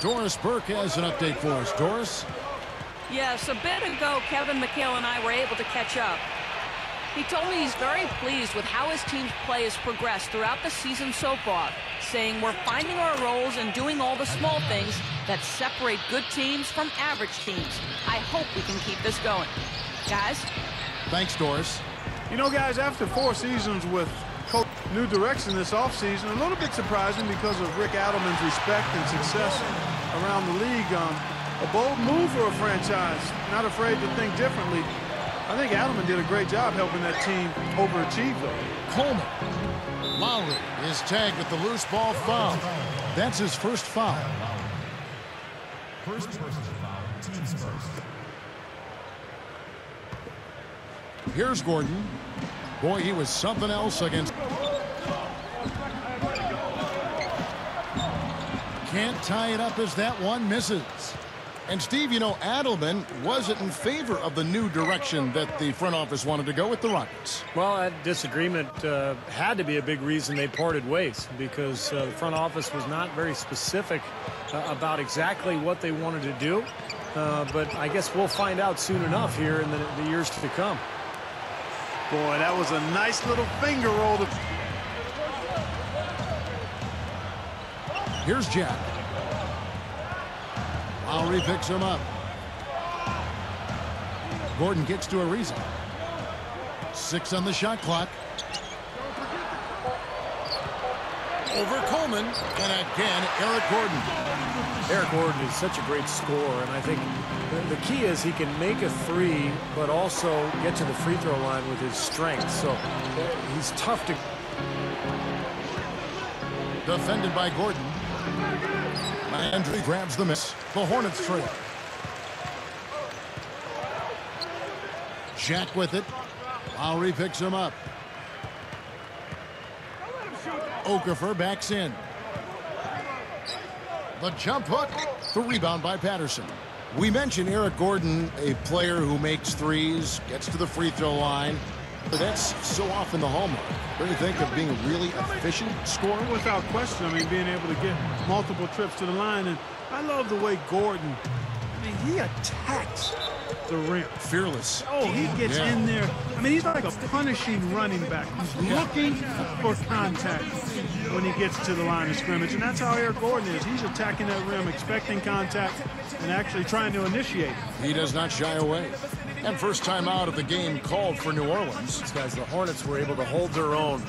Doris Burke has an update for us. Doris? Yes, a bit ago, Kevin McHale and I were able to catch up. He told me he's very pleased with how his team's play has progressed throughout the season so far, saying we're finding our roles and doing all the small things that separate good teams from average teams. I hope we can keep this going. Guys? Thanks, Doris. You know, guys, after 4 seasons with coach new direction this offseason, a little bit surprising because of Rick Adelman's respect and success around the league. A bold move for a franchise, not afraid to think differently. I think Adelman did a great job helping that team overachieve, though. Coleman. Lowry is tagged with the loose ball foul. That's his first foul. First personal foul, team's first. Here's Gordon. Boy, he was something else against. Can't tie it up as that one misses. And Steve, you know, Adelman wasn't in favor of the new direction that the front office wanted to go with the Rockets. Well, that disagreement had to be a big reason they parted ways, because the front office was not very specific about exactly what they wanted to do. But I guess we'll find out soon enough here in the years to come. Boy, that was a nice little finger roll. Here's Jack. Lowry picks him up. Gordon gets to Ariza. 6 on the shot clock. Over Coleman. And again, Eric Gordon. Eric Gordon is such a great scorer, and I think the key is he can make a 3, but also get to the free throw line with his strength. So he's tough to. Defended by Gordon. Landry grabs the miss. The Hornets trail. Jack with it. Lowry picks him up. Okafor backs in. The jump hook. The rebound by Patterson. We mentioned Eric Gordon, a player who makes threes, gets to the free throw line. That's so often the hallmark. What do you think of being a really efficient scorer? Without question. I mean, being able to get multiple trips to the line. And I love the way Gordon, I mean, he attacks the rim. Fearless. Oh, he gets in there. I mean, he's like a punishing running back. He's looking for contact when he gets to the line of scrimmage. And that's how Eric Gordon is. He's attacking that rim, expecting contact, and actually trying to initiate it. He does not shy away. And first time out of the game called for New Orleans. These guys, the Hornets, were able to hold their own,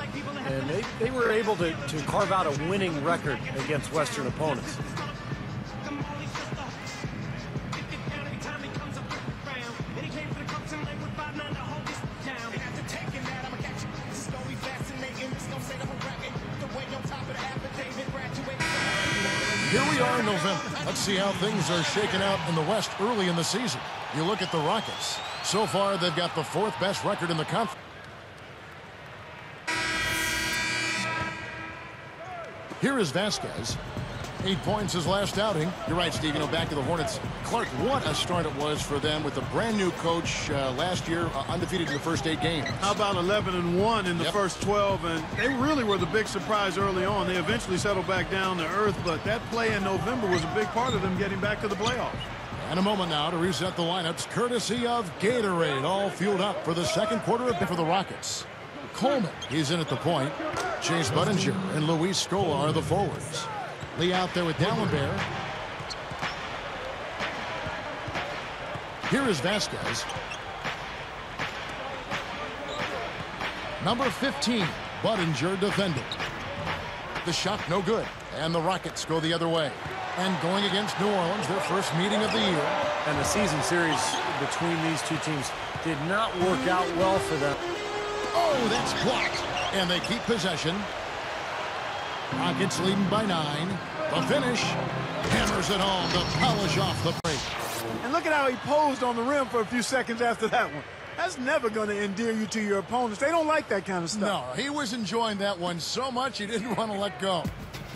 and they were able to carve out a winning record against Western opponents. Here we are in November. Let's see how things are shaking out in the West early in the season. You look at the Rockets. So far, they've got the 4th best record in the conference. Here is Vasquez. 8 points his last outing. You're right, Steve. You know, back to the Hornets. Clark, what a start it was for them with a brand new coach last year, undefeated in the first 8 games. How about 11-1 in the first 12? And they really were the big surprise early on. They eventually settled back down to earth, but that play in November was a big part of them getting back to the playoffs. And a moment now to reset the lineups, courtesy of Gatorade, all fueled up for the second quarter for the Rockets. Coleman, he's in at the point. Chase Budinger and Luis Scola are the forwards. Lee out there with Dallenberg. Here is Vasquez. Number 15, Budinger defending. The shot no good, and the Rockets go the other way. And going against New Orleans, their first meeting of the year. And the season series between these two teams did not work out well for them. Oh, that's blocked. And they keep possession. Rockets leading by 9. The finish. Hammers it home to polish off the break. And look at how he posed on the rim for a few seconds after that one. That's never going to endear you to your opponents. They don't like that kind of stuff. No, he was enjoying that one so much he didn't want to let go.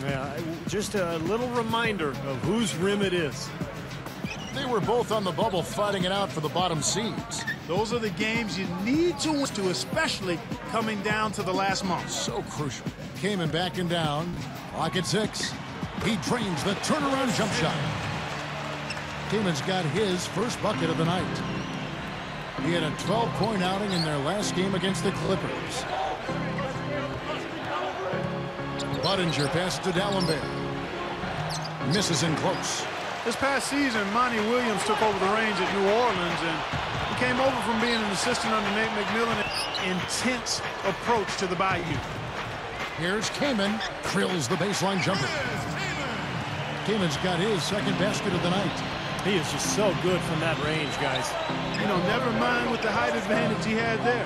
Yeah, just a little reminder of whose rim it is. They were both on the bubble fighting it out for the bottom seeds. Those are the games you need to win, especially coming down to the last month. So crucial. Came and backing down. Clock at 6. He drains the turnaround jump shot. Kamen's got his first bucket of the night. He had a 12-point outing in their last game against the Clippers. Budinger passes to Dallenberg. Misses in close. This past season, Monty Williams took over the reins at New Orleans, and he came over from being an assistant under Nate McMillan. Intense approach to the Bayou. Here's Kaman. Drills the baseline jumper. Kamen's got his second basket of the night. He is just so good from that range, guys. You know, never mind with the height advantage he had there.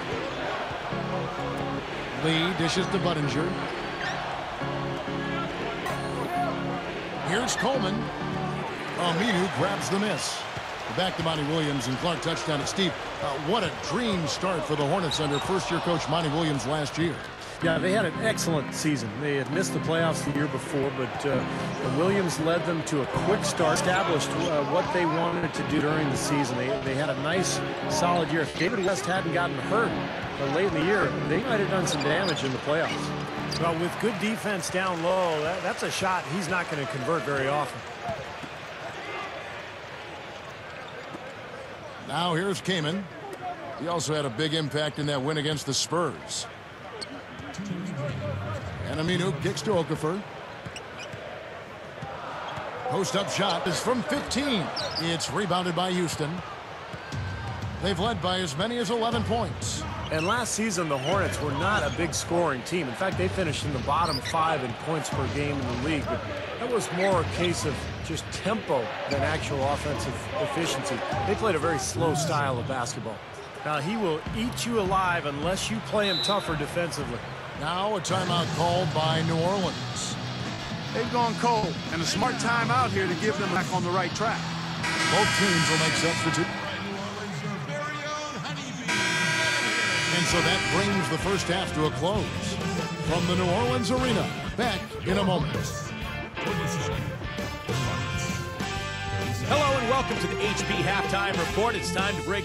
Lee dishes to Budinger. Here's Coleman. Aminu grabs the miss. Back to Monty Williams, and Clark touchdown at Steve. What a dream start for the Hornets under first-year coach Monty Williams last year. Yeah, they had an excellent season. They had missed the playoffs the year before, but Williams led them to a quick start, established what they wanted to do during the season. They had a nice, solid year. If David West hadn't gotten hurt late in the year, they might have done some damage in the playoffs. Well, with good defense down low, that's a shot he's not going to convert very often. Now here's Kaman. He also had a big impact in that win against the Spurs. And Aminu kicks to Okafor. Post-up shot is from 15. It's rebounded by Houston. They've led by as many as 11 points. And last season, the Hornets were not a big scoring team. In fact, they finished in the bottom 5 in points per game in the league. But that was more a case of just tempo than actual offensive efficiency. They played a very slow style of basketball. Now, he will eat you alive unless you play him tougher defensively. Now a timeout called by New Orleans. They've gone cold, and a smart timeout here to give them back on the right track. Both teams will make substitute. And so that brings the first half to a close. From the New Orleans arena, back in a moment. Hello and welcome to the HP Halftime Report. It's time to break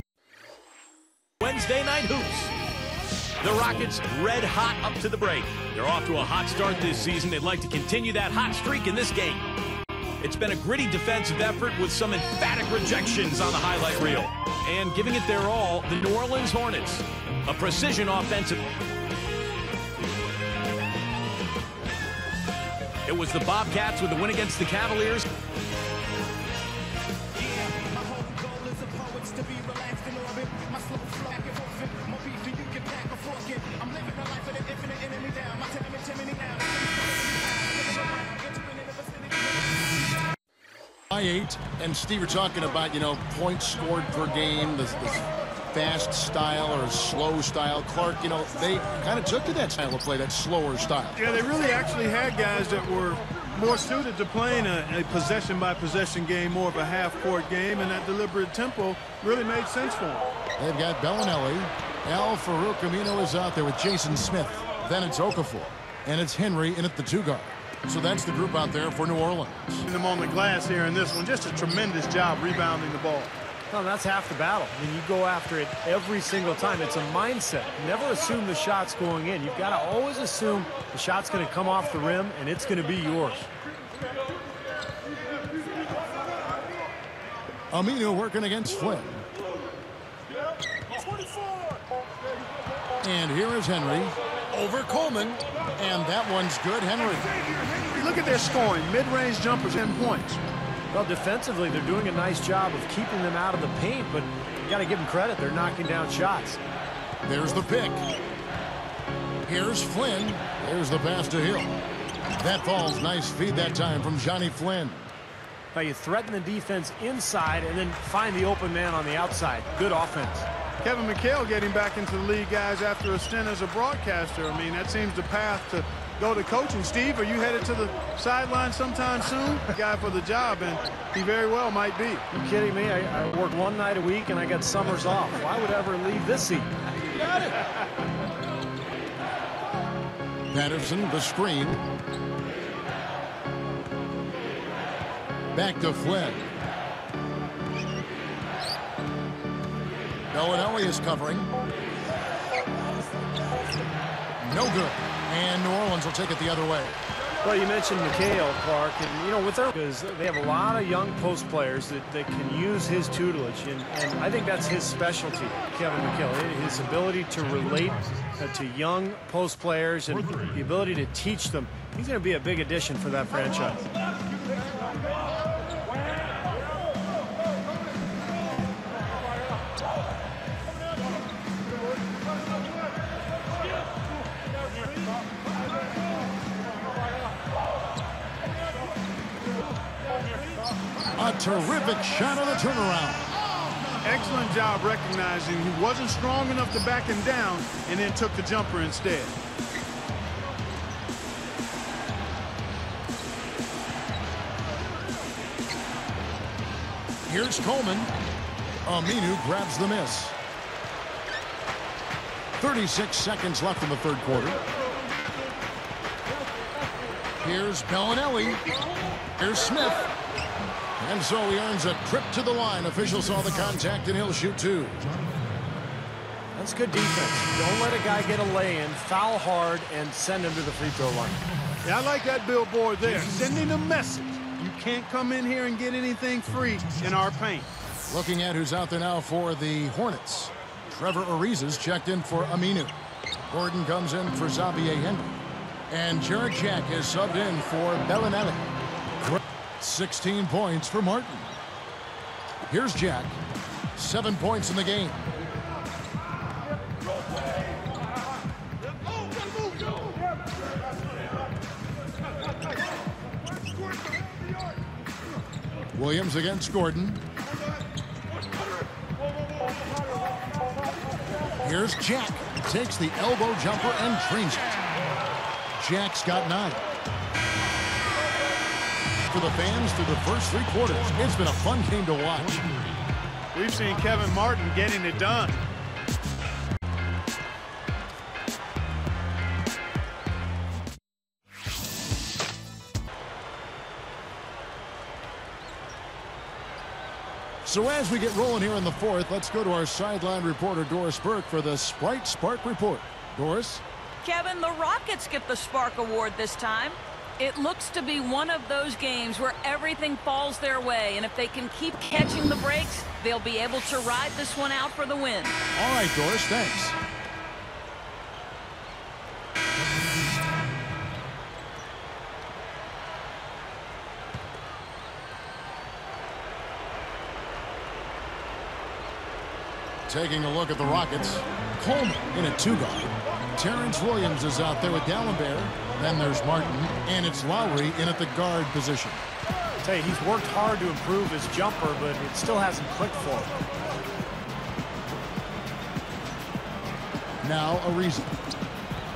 Wednesday night hoops. The Rockets red hot up to the break. They're off to a hot start this season. They'd like to continue that hot streak in this game. It's been a gritty defensive effort with some emphatic rejections on the highlight reel. And giving it their all, the New Orleans Hornets. A precision offensive. It was the Bobcats with the win against the Cavaliers. By 8, and Steve, you're talking about, points scored per game, this fast style or slow style. Clark, they kind of took to that style of play, that slower style. Yeah, they really actually had guys that were more suited to playing a possession-by-possession game, more of a half-court game, and that deliberate tempo really made sense for them. They've got Bellinelli. Al Farouk Amino is out there with Jason Smith. Then it's Okafor, and it's Henry in at the 2-guard. So that's the group out there for New Orleans. Them on the glass here in this one, just a tremendous job rebounding the ball. Well, that's half the battle. I mean, you go after it every single time. It's a mindset. Never assume the shot's going in. You've got to always assume the shot's going to come off the rim, and it's going to be yours. Aminu working against Flynn. And here is Henry over Coleman. And that one's good. Henry. Look at their scoring. Mid-range jumpers, 10 points. Well, defensively, they're doing a nice job of keeping them out of the paint, but you got to give them credit. They're knocking down shots. There's the pick. Here's Flynn. There's the pass to Hill. That falls. Nice feed that time from Johnny Flynn. Now you threaten the defense inside and then find the open man on the outside. Good offense. Kevin McHale getting back into the league, guys, after a stint as a broadcaster. I mean, that seems the path to go to coaching. Steve, are you headed to the sideline sometime soon? Guy for the job, and he very well might be. You kidding me? I work one night a week, and I got summers off. Why would I ever leave this seat? You got it. Patterson, the screen. Back to Flynn. Bellinelli is covering. No good. And New Orleans will take it the other way. Well, you mentioned McHale, Clark, and you know, with their, because they have a lot of young post players that can use his tutelage, and I think that's his specialty, Kevin McHale, his ability to relate to young post players and the ability to teach them. He's going to be a big addition for that franchise. A terrific shot on the turnaround. Excellent job recognizing he wasn't strong enough to back him down and then took the jumper instead. Here's Coleman. Aminu grabs the miss. 36 seconds left in the third quarter. Here's Bellinelli. Here's Smith. And so he earns a trip to the line. Official saw the contact, and he'll shoot two. That's good defense. Don't let a guy get a lay-in, foul hard, and send him to the free throw line. Yeah, I like that billboard there. Sending a message. You can't come in here and get anything free in our paint. Looking at who's out there now for the Hornets. Trevor Ariza's checked in for Aminu. Gordon comes in for Xavier Henry. And Jared Jack is subbed in for Bellinelli. 16 points for Martin. Here's Jack. 7 points in the game. Williams against Gordon. Here's Jack. Takes the elbow jumper and drains it. Jack's got 9. For the fans through the first 3 quarters, it's been a fun game to watch. We've seen Kevin Martin getting it done. So as we get rolling here in the fourth, let's go to our sideline reporter, Doris Burke, for the Sprite Spark Report. Doris? Kevin, the Rockets get the Spark Award this time. It looks to be one of those games where everything falls their way, and if they can keep catching the breaks, they'll be able to ride this one out for the win. All right, Doris, thanks. Taking a look at the Rockets. Coleman in a 2-guard. Terrence Williams is out there with Dallenberg. Then there's Martin, and it's Lowry in at the guard position. I tell you, he's worked hard to improve his jumper, but it still hasn't clicked for him. Now Ariza.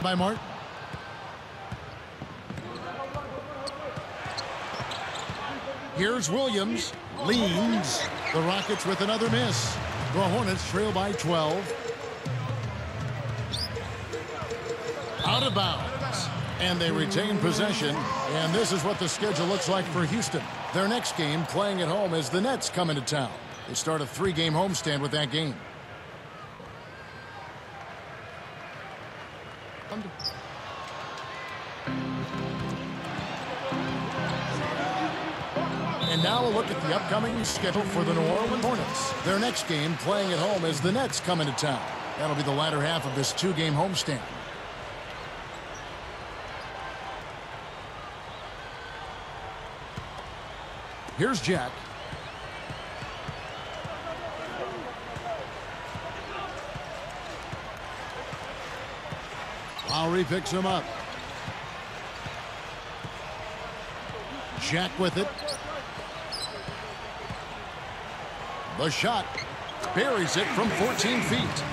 By Martin. Here's Williams. Leans. The Rockets with another miss. The Hornets trail by 12. Out of bounds. And they retain possession. And this is what the schedule looks like for Houston. Their next game playing at home as the Nets come into town. They start a 3-game homestand with that game. And now a look at the upcoming schedule for the New Orleans Hornets. Their next game playing at home as the Nets come into town. That'll be the latter half of this 2-game homestand. Here's Jack. Lowry picks him up. Jack with it. The shot. Buries it from 14 feet.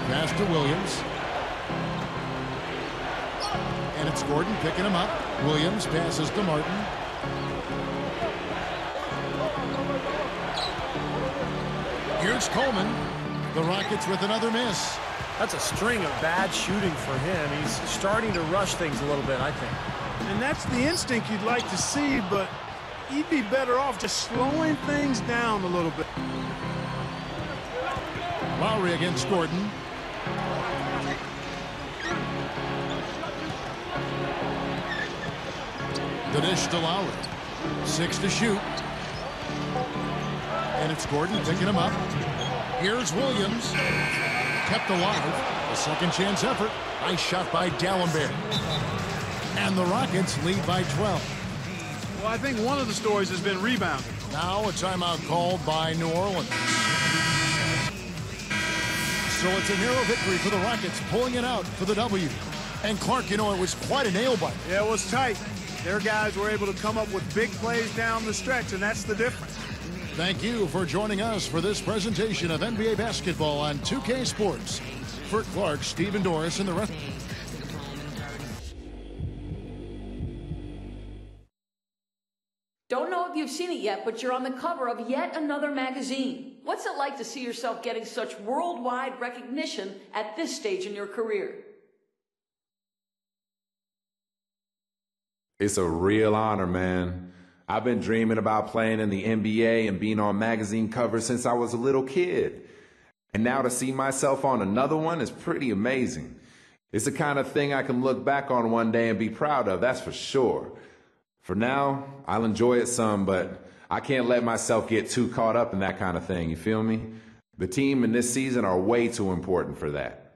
Pass to Williams. And it's Gordon picking him up. Williams passes to Martin. Here's Coleman. The Rockets with another miss. That's a string of bad shooting for him. He's starting to rush things a little bit, I think. And that's the instinct you'd like to see, but he'd be better off just slowing things down a little bit. Lowry against Gordon. The dish to Lowry. 6 to shoot. And it's Gordon picking him up. Here's Williams. Kept alive. A second chance effort. Nice shot by Dallenberg. And the Rockets lead by 12. Well, I think one of the stories has been rebounding. Now a timeout called by New Orleans. So it's a narrow victory for the Rockets, pulling it out for the W. And Clark, you know, it was quite a nail-biter. Yeah, it was tight. Their guys were able to come up with big plays down the stretch, and that's the difference. Thank you for joining us for this presentation of NBA basketball on 2K Sports. For Clark, Stephen Doris, and the rest. Don't know if you've seen it yet, but you're on the cover of yet another magazine. What's it like to see yourself getting such worldwide recognition at this stage in your career? It's a real honor, man. I've been dreaming about playing in the NBA and being on magazine covers since I was a little kid. And now to see myself on another one is pretty amazing. It's the kind of thing I can look back on one day and be proud of, that's for sure. For now, I'll enjoy it some, but I can't let myself get too caught up in that kind of thing, you feel me? The team and this season are way too important for that.